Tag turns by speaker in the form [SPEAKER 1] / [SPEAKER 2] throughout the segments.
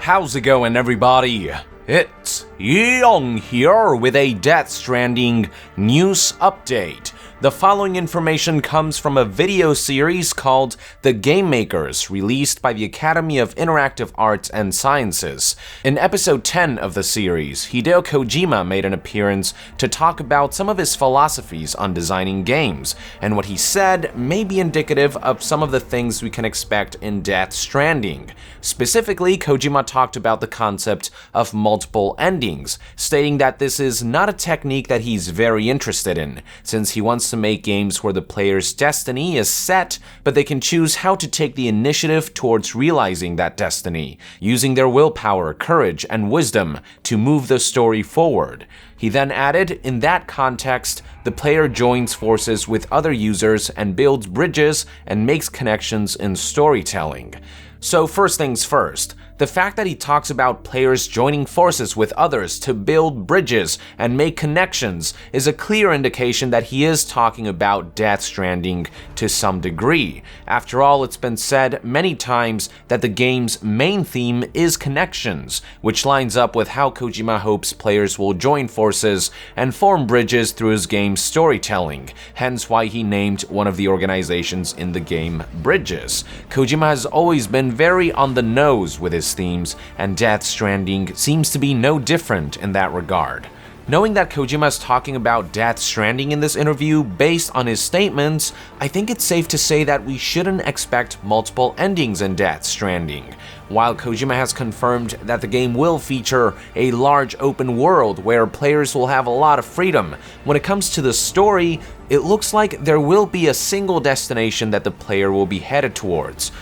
[SPEAKER 1] How's it going, everybody? It's Young here with a Death Stranding news update. The following information comes from a video series called The Game Makers, released by the Academy of Interactive Arts and Sciences. In episode 10 of the series, Hideo Kojima made an appearance to talk about some of his philosophies on designing games, and what he said may be indicative of some of the things we can expect in Death Stranding. Specifically, Kojima talked about the concept of multiple endings, stating that this is not a technique that he's very interested in, since he wants to make games where the player's destiny is set, but they can choose how to take the initiative towards realizing that destiny, using their willpower, courage, and wisdom to move the story forward. He then added, in that context, the player joins forces with other users and builds bridges and makes connections in storytelling. So first things first, the fact that he talks about players joining forces with others to build bridges and make connections is a clear indication that he is talking about Death Stranding to some degree. After all, it's been said many times that the game's main theme is connections, which lines up with how Kojima hopes players will join forces and form bridges through his game's storytelling, hence why he named one of the organizations in the game Bridges. Kojima has always been very on the nose with his themes, and Death Stranding seems to be no different in that regard. Knowing that Kojima is talking about Death Stranding in this interview based on his statements, I think it's safe to say that we shouldn't expect multiple endings in Death Stranding. While Kojima has confirmed that the game will feature a large open world where players will have a lot of freedom, when it comes to the story, it looks like there will be a single destination that the player will be headed towards.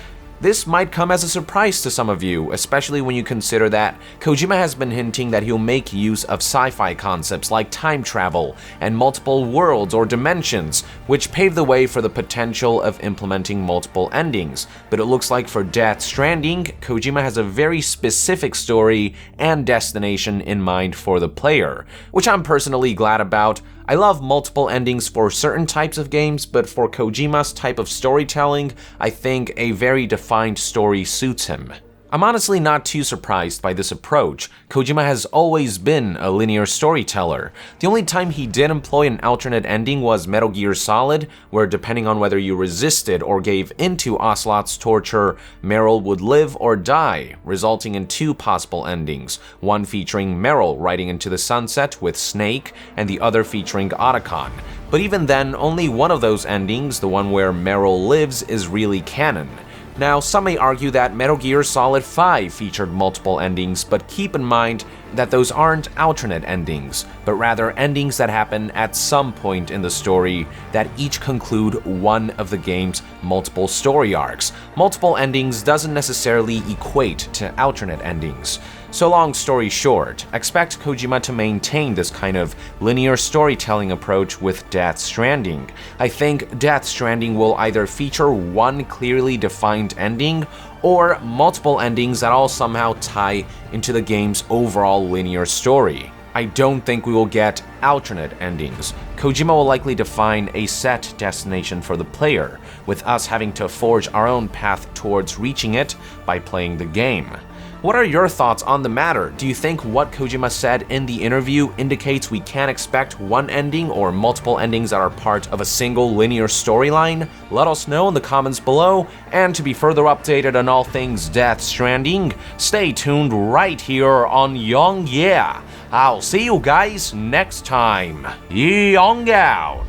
[SPEAKER 1] This might come as a surprise to some of you, especially when you consider that Kojima has been hinting that he'll make use of sci-fi concepts like time travel and multiple worlds or dimensions, which pave the way for the potential of implementing multiple endings. But it looks like for Death Stranding, Kojima has a very specific story and destination in mind for the player, which I'm personally glad about. I love multiple endings for certain types of games, but for Kojima's type of storytelling, I think a very defined story suits him. I'm honestly not too surprised by this approach. Kojima has always been a linear storyteller. The only time he did employ an alternate ending was Metal Gear Solid, where depending on whether you resisted or gave into Ocelot's torture, Meryl would live or die, resulting in two possible endings, one featuring Meryl riding into the sunset with Snake, and the other featuring Otacon. But even then, only one of those endings, the one where Meryl lives, is really canon. Now, some may argue that Metal Gear Solid 5 featured multiple endings, but keep in mind that those aren't alternate endings, but rather endings that happen at some point in the story that each conclude one of the game's multiple story arcs. Multiple endings doesn't necessarily equate to alternate endings. So long story short, expect Kojima to maintain this kind of linear storytelling approach with Death Stranding. I think Death Stranding will either feature one clearly defined ending or multiple endings that all somehow tie into the game's overall linear story. I don't think we will get alternate endings. Kojima will likely define a set destination for the player, with us having to forge our own path towards reaching it by playing the game. What are your thoughts on the matter? Do you think what Kojima said in the interview indicates we can expect one ending or multiple endings that are part of a single linear storyline? Let us know in the comments below, and to be further updated on all things Death Stranding, stay tuned right here on Young Yeah. I'll see you guys next time. Young out!